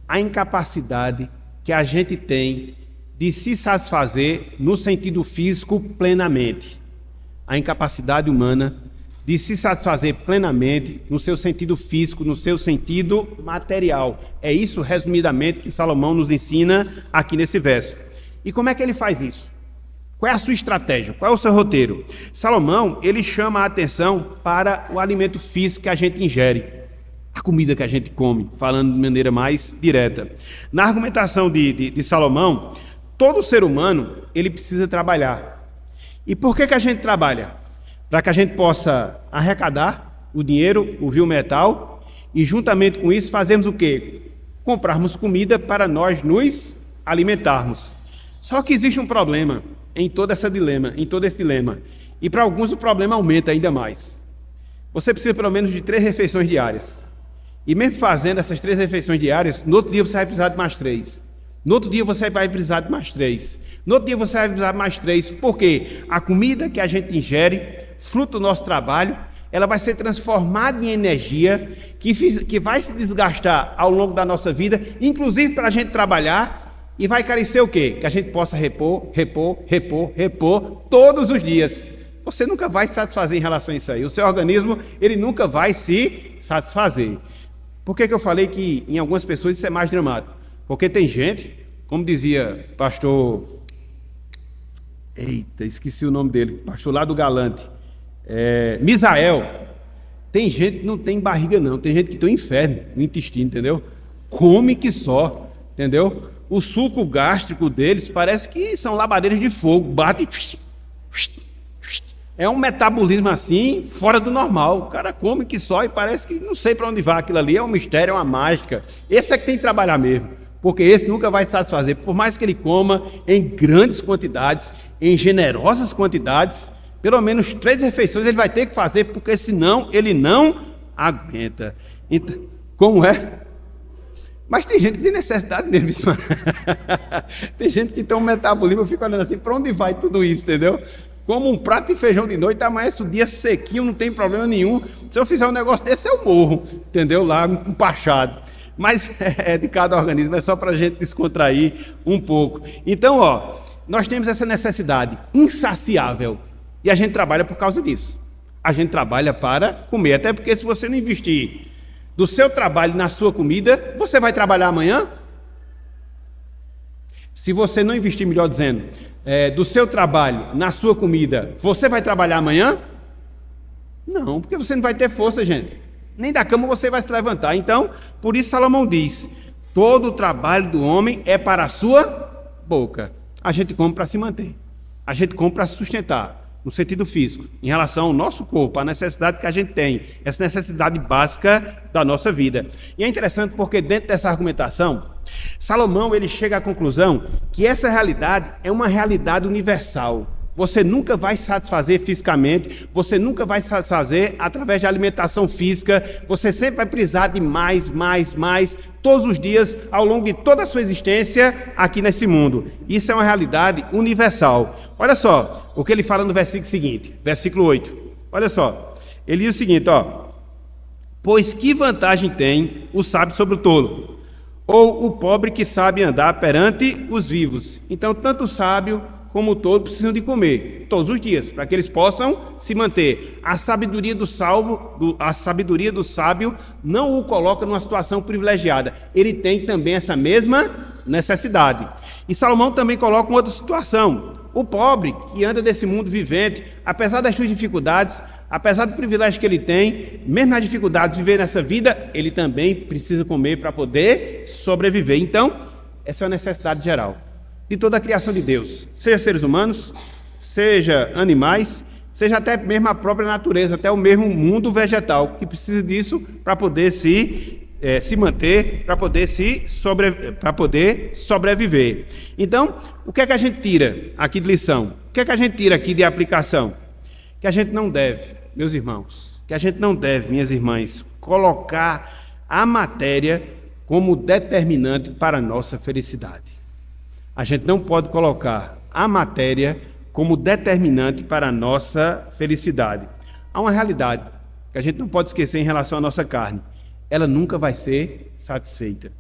A incapacidade que a gente tem de se satisfazer no sentido físico plenamente. A incapacidade humana de se satisfazer plenamente no seu sentido físico, no seu sentido material. É isso, resumidamente, que Salomão nos ensina aqui nesse verso. E como é que ele faz isso? Qual é a sua estratégia? Qual é o seu roteiro? Salomão, ele chama a atenção para o alimento físico que a gente ingere, a comida que a gente come, falando de maneira mais direta. Na argumentação de Salomão, todo ser humano, ele precisa trabalhar. E por que a gente trabalha? Para que a gente possa arrecadar o dinheiro, o vil metal, e juntamente com isso fazemos o quê? Comprarmos comida para nós nos alimentarmos. Só que existe um problema em todo esse dilema, e para alguns o problema aumenta ainda mais. Você precisa pelo menos de 3 refeições diárias. E mesmo fazendo essas 3 refeições diárias, no outro dia você vai precisar de mais 3. No outro dia você vai precisar de mais 3. No outro dia você vai precisar de mais 3. Porque a comida que a gente ingere, fruto do nosso trabalho, ela vai ser transformada em energia que vai se desgastar ao longo da nossa vida, inclusive para a gente trabalhar, e vai carecer o quê? Que a gente possa repor todos os dias. Você nunca vai se satisfazer em relação a isso aí. O seu organismo, ele nunca vai se satisfazer. Por que eu falei que em algumas pessoas isso é mais dramático? Porque tem gente, como dizia pastor... esqueci o nome dele, pastor lá do Galante, Misael. Tem gente que não tem barriga não, tem gente que tem um inferno no intestino, entendeu? Come que só, entendeu? O suco gástrico deles parece que são labadeiras de fogo, bate e... É um metabolismo assim, fora do normal. O cara come que só e parece que não sei para onde vai aquilo ali, é um mistério, é uma mágica. Esse é que tem que trabalhar mesmo, porque esse nunca vai se satisfazer, por mais que ele coma em grandes quantidades, em generosas quantidades, pelo menos 3 refeições ele vai ter que fazer, porque senão ele não aguenta. Então, como é? Mas tem gente que tem necessidade mesmo. Tem gente que tem um metabolismo, eu fico olhando assim, para onde vai tudo isso, entendeu? Como um prato de feijão de noite, amanhece o dia sequinho, não tem problema nenhum. Se eu fizer um negócio desse, eu morro, entendeu? Lá, empachado. Mas é de cada organismo, é só para a gente descontrair um pouco. Então, ó, nós temos essa necessidade insaciável e a gente trabalha por causa disso. A gente trabalha para comer, até porque se você não investir do seu trabalho na sua comida, você vai trabalhar amanhã? Se você não investir, melhor dizendo, do seu trabalho na sua comida, você vai trabalhar amanhã? Não, porque você não vai ter força, gente. Nem da cama você vai se levantar. Então, por isso Salomão diz, todo o trabalho do homem é para a sua boca. A gente come para se manter. A gente come para se sustentar, no sentido físico, em relação ao nosso corpo, a necessidade que a gente tem, essa necessidade básica da nossa vida. E é interessante porque dentro dessa argumentação, Salomão ele chega à conclusão que essa realidade é uma realidade universal. Você nunca vai se satisfazer fisicamente, você nunca vai se satisfazer através de alimentação física, você sempre vai precisar de mais, todos os dias, ao longo de toda a sua existência aqui nesse mundo. Isso é uma realidade universal. Olha só o que ele fala no versículo seguinte, versículo 8. Olha só, ele diz o seguinte, ó: pois que vantagem tem o sábio sobre o tolo? ou o pobre que sabe andar perante os vivos. Então, tanto o sábio como o tolo precisam de comer todos os dias, para que eles possam se manter. A sabedoria do sábio não o coloca numa situação privilegiada. Ele tem também essa mesma necessidade. E Salomão também coloca uma outra situação. O pobre que anda desse mundo vivente, apesar das suas dificuldades, apesar do privilégio que ele tem, mesmo nas dificuldades de viver nessa vida, ele também precisa comer para poder sobreviver. Então, essa é uma necessidade geral de toda a criação de Deus, seja seres humanos, seja animais, seja até mesmo a própria natureza, até o mesmo mundo vegetal, que precisa disso para poder se manter, para poder sobreviver. Então, o que é que a gente tira aqui de lição? O que é que a gente tira aqui de aplicação? Que a gente não deve, meus irmãos, que a gente não deve, minhas irmãs, colocar a matéria como determinante para a nossa felicidade. A gente não pode colocar a matéria como determinante para a nossa felicidade. Há uma realidade que a gente não pode esquecer em relação à nossa carne. Ela nunca vai ser satisfeita.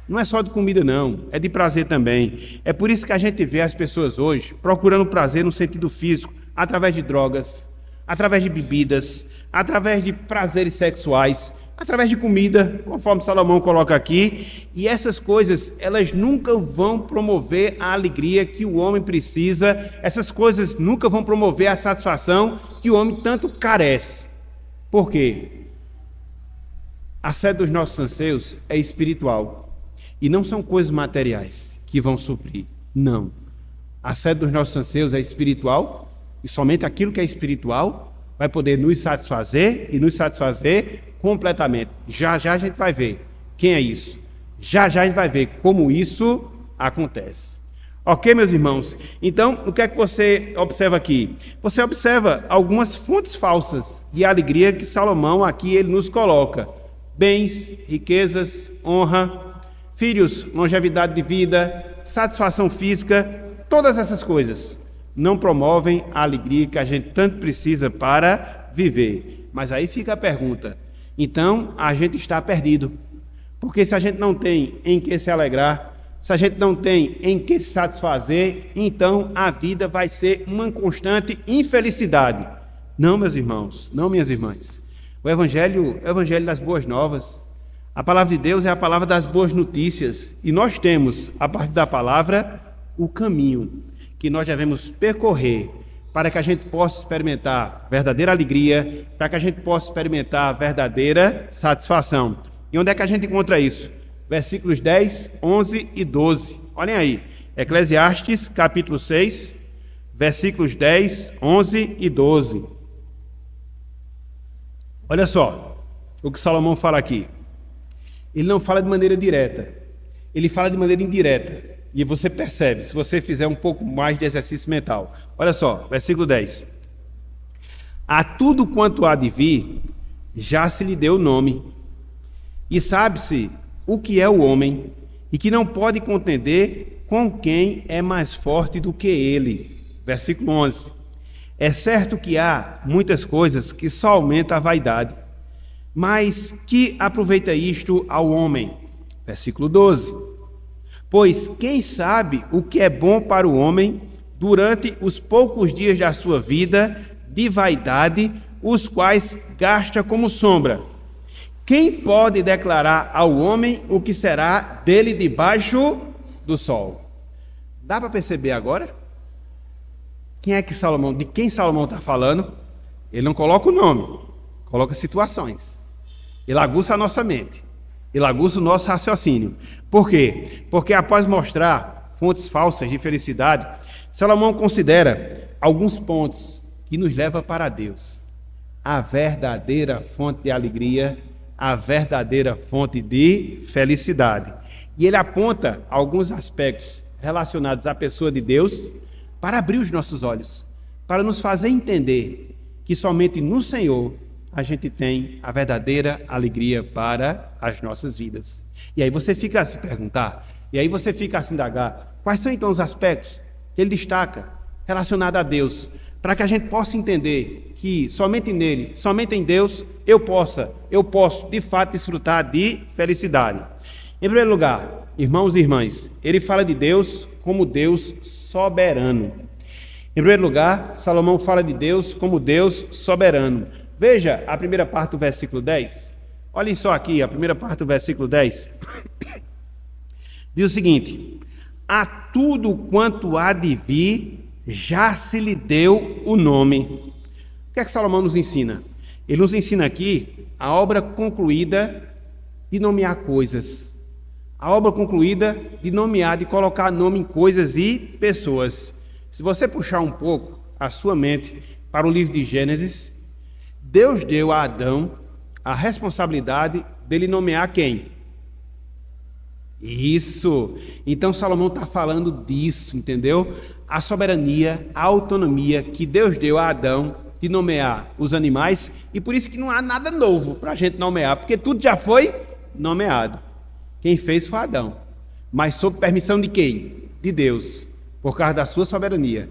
Não é só de comida, não. É de prazer também. É por isso que a gente vê as pessoas hoje procurando prazer no sentido físico, através de drogas, através de bebidas, através de prazeres sexuais, através de comida, conforme Salomão coloca aqui, e essas coisas, elas nunca vão promover a alegria que o homem precisa, essas coisas nunca vão promover a satisfação que o homem tanto carece. Por quê? A sede dos nossos anseios é espiritual, e não são coisas materiais que vão suprir, não. A sede dos nossos anseios é espiritual, e somente aquilo que é espiritual vai poder nos satisfazer, e nos satisfazer completamente. Já já a gente vai ver quem é isso. Já já a gente vai ver como isso acontece. Ok, meus irmãos? Então, o que é que você observa aqui? Você observa algumas fontes falsas de alegria que Salomão aqui ele nos coloca. Bens, riquezas, honra, filhos, longevidade de vida, satisfação física, todas essas coisas não promovem a alegria que a gente tanto precisa para viver. Mas aí fica a pergunta: então a gente está perdido, porque se a gente não tem em que se alegrar, se a gente não tem em que se satisfazer, então a vida vai ser uma constante infelicidade. Não, meus irmãos, não, minhas irmãs. O Evangelho é o Evangelho das boas novas. A palavra de Deus é a palavra das boas notícias, e nós temos, a partir da palavra, o caminho que nós devemos percorrer para que a gente possa experimentar verdadeira alegria, para que a gente possa experimentar verdadeira satisfação. E onde é que a gente encontra isso? Versículos 10, 11 e 12. Olhem aí, Eclesiastes, capítulo 6, versículos 10, 11 e 12. Olha só o que Salomão fala aqui. Ele não fala de maneira direta, ele fala de maneira indireta. E você percebe, se você fizer um pouco mais de exercício mental. Olha só, versículo 10. A tudo quanto há de vir, já se lhe deu nome. E sabe-se o que é o homem, e que não pode contender com quem é mais forte do que ele. Versículo 11. É certo que há muitas coisas que só aumentam a vaidade, mas que aproveita isto ao homem. Versículo 12. Pois quem sabe o que é bom para o homem durante os poucos dias da sua vida de vaidade, os quais gasta como sombra? Quem pode declarar ao homem o que será dele debaixo do sol? Dá para perceber agora? De quem Salomão está falando? Ele não coloca o nome, coloca situações. Ele aguça a nossa mente. Ele aguça o nosso raciocínio. Por quê? Porque após mostrar fontes falsas de felicidade, Salomão considera alguns pontos que nos levam para Deus. A verdadeira fonte de alegria, a verdadeira fonte de felicidade. E ele aponta alguns aspectos relacionados à pessoa de Deus para abrir os nossos olhos, para nos fazer entender que somente no Senhor a gente tem a verdadeira alegria para as nossas vidas. E aí você fica a se perguntar, e aí você fica a se indagar, quais são então os aspectos que ele destaca relacionados a Deus, para que a gente possa entender que somente nele, somente em Deus, eu posso de fato desfrutar de felicidade. Em primeiro lugar, irmãos e irmãs, ele fala de Deus como Deus soberano. Em primeiro lugar, Salomão fala de Deus como Deus soberano. Veja a primeira parte do versículo 10. Olhem só aqui, a primeira parte do versículo 10. Diz o seguinte: a tudo quanto há de vir, já se lhe deu o nome. O que é que Salomão nos ensina? Ele nos ensina aqui a obra concluída de nomear coisas. A obra concluída de nomear, de colocar nome em coisas e pessoas. Se você puxar um pouco a sua mente para o livro de Gênesis, Deus deu a Adão a responsabilidade dele nomear quem? Isso! Então Salomão está falando disso, entendeu? A soberania, a autonomia que Deus deu a Adão de nomear os animais, e por isso que não há nada novo para a gente nomear, porque tudo já foi nomeado. Quem fez foi Adão, mas sob permissão de quem? De Deus, por causa da sua soberania,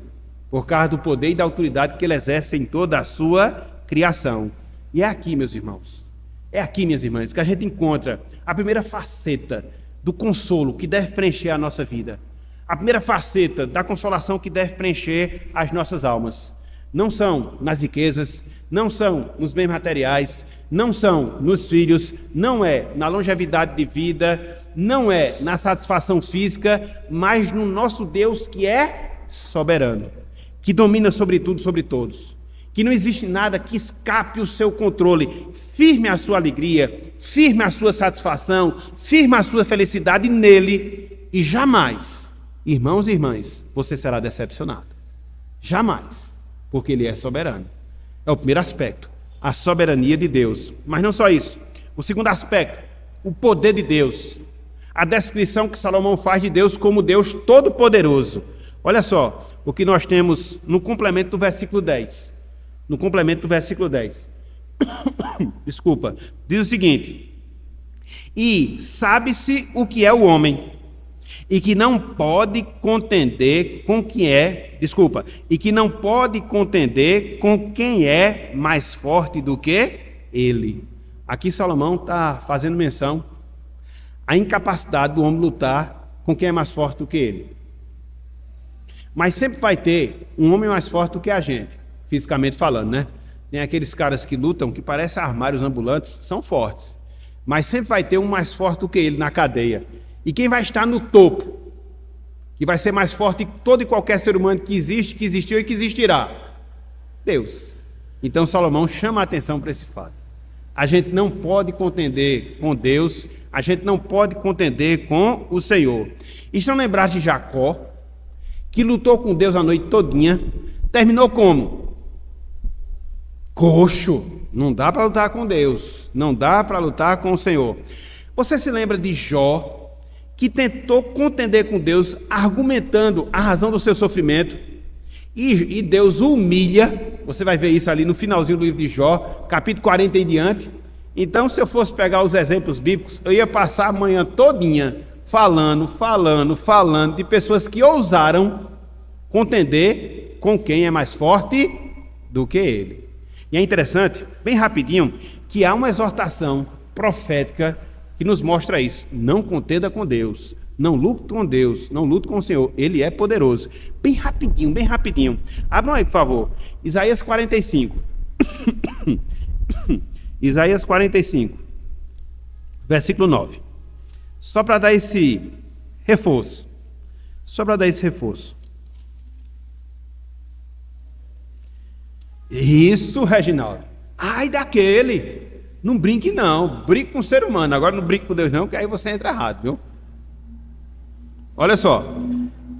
por causa do poder e da autoridade que ele exerce em toda a sua criação. E é aqui, meus irmãos, é aqui, minhas irmãs, que a gente encontra a primeira faceta do consolo que deve preencher a nossa vida. A primeira faceta da consolação que deve preencher as nossas almas. Não são nas riquezas, não são nos bens materiais, não são nos filhos, não é na longevidade de vida, não é na satisfação física, mas no nosso Deus que é soberano, que domina sobre tudo, sobre todos, que não existe nada que escape o seu controle. Firme a sua alegria, firme a sua satisfação, firme a sua felicidade nele, e jamais, irmãos e irmãs, você será decepcionado. Jamais, porque ele é soberano. É o primeiro aspecto, a soberania de Deus. Mas não só isso. O segundo aspecto, o poder de Deus. A descrição que Salomão faz de Deus como Deus todo-poderoso. Olha só o que nós temos no complemento do versículo 10. No complemento do versículo 10. Desculpa. Diz o seguinte: e sabe-se o que é o homem, e que não pode contender com quem é, e que não pode contender com quem é mais forte do que ele. Aqui Salomão está fazendo menção à incapacidade do homem lutar com quem é mais forte do que ele. Mas sempre vai ter um homem mais forte do que a gente, fisicamente falando, né? Tem aqueles caras que lutam, que parecem armários ambulantes, são fortes. Mas sempre vai ter um mais forte do que ele na cadeia. E quem vai estar no topo, que vai ser mais forte que todo e qualquer ser humano que existe, que existiu e que existirá? Deus. Então Salomão chama a atenção para esse fato. A gente não pode contender com Deus, a gente não pode contender com o Senhor. Estão lembrados de Jacó, que lutou com Deus a noite todinha, terminou como? Coxo. Não dá para lutar com Deus, não dá para lutar com o Senhor. Você se lembra de Jó, que tentou contender com Deus, argumentando a razão do seu sofrimento, e Deus o humilha. Você vai ver isso ali no finalzinho do livro de Jó, capítulo 40 em diante. Então, se eu fosse pegar os exemplos bíblicos, eu ia passar a manhã todinha falando de pessoas que ousaram contender com quem é mais forte do que ele. E é interessante, bem rapidinho, que há uma exortação profética que nos mostra isso. Não contenda com Deus, não lute com Deus, não lute com o Senhor, ele é poderoso. Bem rapidinho, bem rapidinho. Abram aí, por favor, Isaías 45. Isaías 45, versículo 9. Só para dar esse reforço. Isso, Reginaldo. Ai daquele. Não brinque não, brinque com o ser humano, agora não brinque com Deus não, que aí você entra errado, viu? Olha só,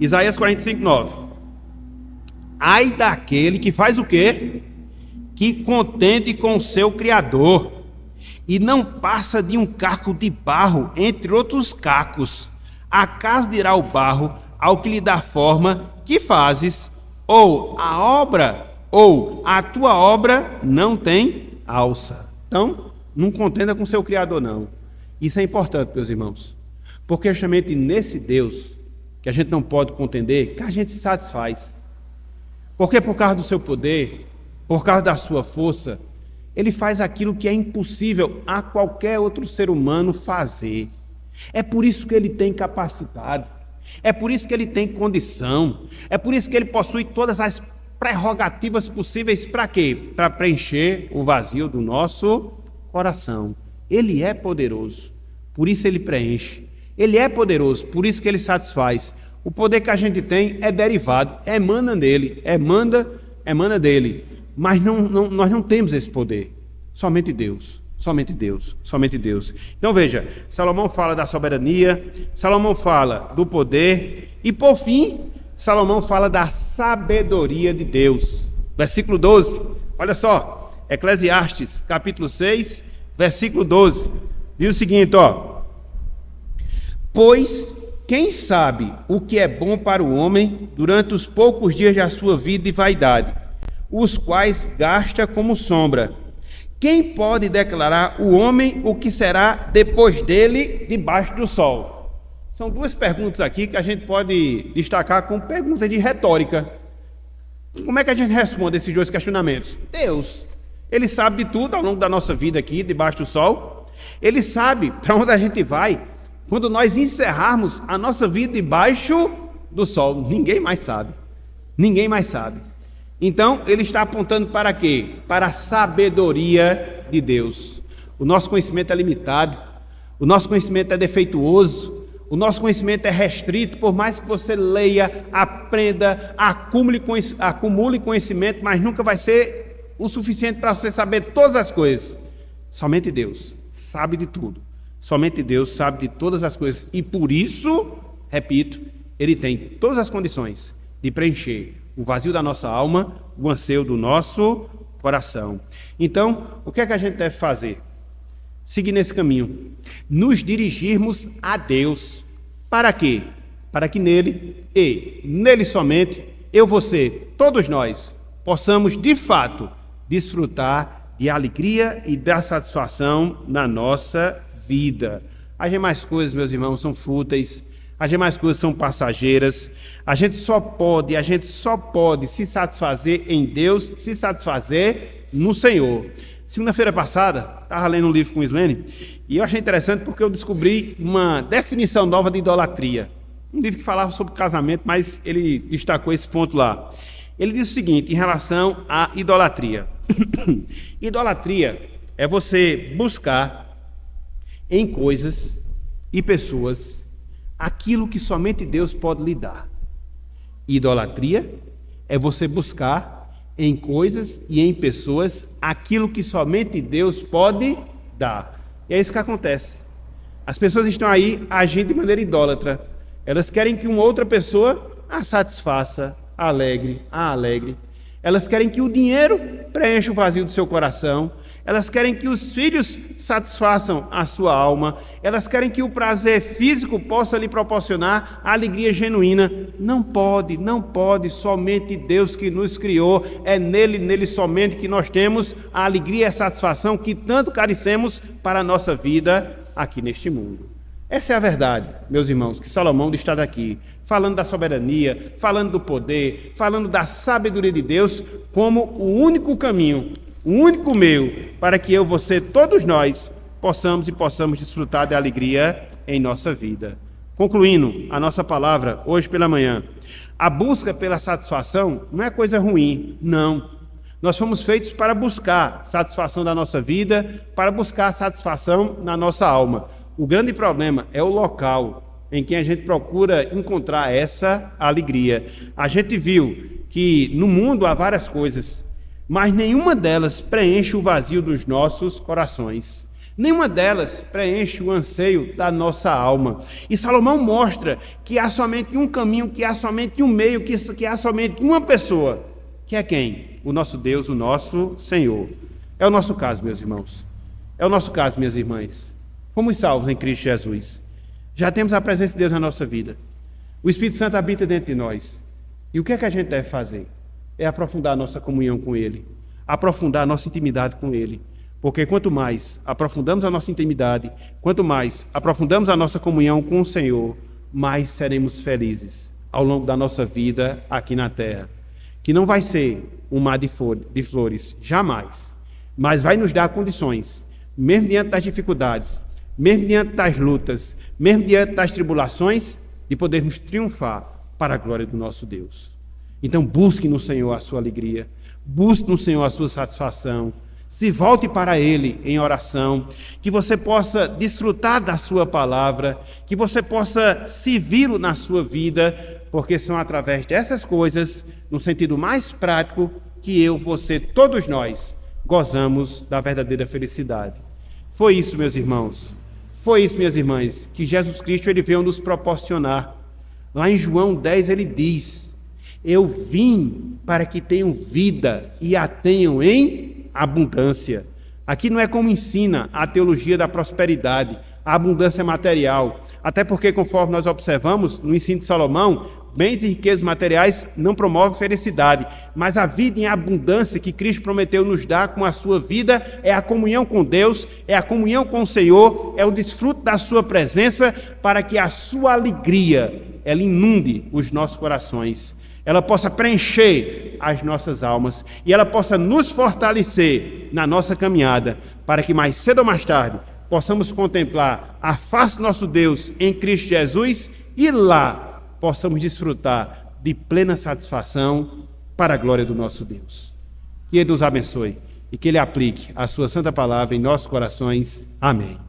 Isaías 45, 9. Ai daquele que faz o quê? Que contende com o seu Criador, e não passa de um caco de barro entre outros cacos. Acaso dirá o barro ao que lhe dá forma, que fazes? Ou a tua obra não tem alça. Então, não contenda com seu Criador, não. Isso é importante, meus irmãos. Porque é justamente nesse Deus, que a gente não pode contender, que a gente se satisfaz. Porque por causa do seu poder, por causa da sua força, ele faz aquilo que é impossível a qualquer outro ser humano fazer. É por isso que ele tem capacidade. É por isso que ele tem condição. É por isso que ele possui todas as prerrogativas possíveis para quê? Para preencher o vazio do nosso coração. Ele é poderoso, por isso ele preenche. Ele é poderoso, por isso que ele satisfaz. O poder que a gente tem é derivado, emana dele, emana dele. Mas nós não temos esse poder. Somente Deus, somente Deus, somente Deus. Então veja, Salomão fala da soberania, Salomão fala do poder e por fim, Salomão fala da sabedoria de Deus. Versículo 12, olha só, Eclesiastes capítulo 6, versículo 12, diz o seguinte, ó: pois quem sabe o que é bom para o homem durante os poucos dias da sua vida e vaidade, os quais gasta como sombra? Quem pode declarar o homem o que será depois dele debaixo do sol? São duas perguntas aqui que a gente pode destacar como perguntas de retórica. Como é que a gente responde esses dois questionamentos? Deus, ele sabe de tudo ao longo da nossa vida aqui debaixo do sol. Ele sabe para onde a gente vai quando nós encerrarmos a nossa vida debaixo do sol. Ninguém mais sabe. Ninguém mais sabe. Então, ele está apontando para quê? Para a sabedoria de Deus. O nosso conhecimento é limitado, o nosso conhecimento é defeituoso, o nosso conhecimento é restrito, por mais que você leia, aprenda, acumule conhecimento, mas nunca vai ser o suficiente para você saber todas as coisas. Somente Deus sabe de tudo. Somente Deus sabe de todas as coisas. E por isso, repito, ele tem todas as condições de preencher o vazio da nossa alma, o anseio do nosso coração. Então, o que é que a gente deve fazer? Seguir nesse caminho. Nos dirigirmos a Deus. Para quê? Para que nele, e nele somente, eu, você, todos nós, possamos, de fato, desfrutar de alegria e da satisfação na nossa vida. As demais coisas, meus irmãos, são fúteis. As demais coisas são passageiras. A gente só pode se satisfazer em Deus, se satisfazer no Senhor. Segunda-feira passada, estava lendo um livro com o Islene, e eu achei interessante porque eu descobri uma definição nova de idolatria. Um livro que falava sobre casamento, mas ele destacou esse ponto lá. Ele diz o seguinte, em relação à idolatria. Idolatria é você buscar em coisas e pessoas aquilo que somente Deus pode lhe dar. Idolatria é você buscar em coisas e em pessoas aquilo que somente Deus pode dar. E é isso que acontece. As pessoas estão aí agindo de maneira idólatra. Elas querem que uma outra pessoa a satisfaça, a alegre. Elas querem que o dinheiro preencha o vazio do seu coração. Elas querem que os filhos satisfaçam a sua alma. Elas querem que o prazer físico possa lhe proporcionar a alegria genuína. Não pode. Somente Deus que nos criou. É nele somente que nós temos a alegria e a satisfação que tanto carecemos para a nossa vida aqui neste mundo. Essa é a verdade, meus irmãos, que Salomão está aqui, falando da soberania, falando do poder, falando da sabedoria de Deus como o único caminho, o único meio para que eu, você, todos nós possamos desfrutar de alegria em nossa vida. Concluindo a nossa palavra hoje pela manhã, a busca pela satisfação não é coisa ruim, não. Nós fomos feitos para buscar satisfação da nossa vida, para buscar satisfação na nossa alma. O grande problema é o local em que a gente procura encontrar essa alegria. A gente viu que no mundo há várias coisas, mas nenhuma delas preenche o vazio dos nossos corações. Nenhuma delas preenche o anseio da nossa alma. E Salomão mostra que há somente um caminho, que há somente um meio, que há somente uma pessoa. Que é quem? O nosso Deus, o nosso Senhor. É o nosso caso, meus irmãos. É o nosso caso, minhas irmãs. Fomos salvos em Cristo Jesus. Já temos a presença de Deus na nossa vida. O Espírito Santo habita dentro de nós. E o que é que a gente deve fazer? É aprofundar a nossa comunhão com Ele. Aprofundar a nossa intimidade com Ele. Porque quanto mais aprofundamos a nossa intimidade, quanto mais aprofundamos a nossa comunhão com o Senhor, mais seremos felizes ao longo da nossa vida aqui na terra. Que não vai ser um mar de flores, jamais. Mas vai nos dar condições, mesmo diante das dificuldades, mesmo diante das lutas, mesmo diante das tribulações, de podermos triunfar para a glória do nosso Deus. Então busque no Senhor a sua alegria, busque no Senhor a sua satisfação, se volte para Ele em oração, que você possa desfrutar da sua palavra, que você possa servi-lo na sua vida, porque são através dessas coisas, no sentido mais prático, que eu, você, todos nós, gozamos da verdadeira felicidade. Foi isso, meus irmãos, foi isso, minhas irmãs, que Jesus Cristo ele veio nos proporcionar. Lá em João 10 ele diz: eu vim para que tenham vida e a tenham em abundância. Aqui não é como ensina a teologia da prosperidade, a abundância material. Até porque, conforme nós observamos no ensino de Salomão, bens e riquezas materiais não promovem felicidade, mas a vida em abundância que Cristo prometeu nos dar com a sua vida é a comunhão com Deus, é a comunhão com o Senhor, é o desfruto da sua presença, para que a sua alegria ela inunde os nossos corações, ela possa preencher as nossas almas e ela possa nos fortalecer na nossa caminhada, para que mais cedo ou mais tarde possamos contemplar a face do nosso Deus em Cristo Jesus e lá possamos desfrutar de plena satisfação para a glória do nosso Deus. Que Ele nos abençoe e que Ele aplique a sua santa palavra em nossos corações. Amém.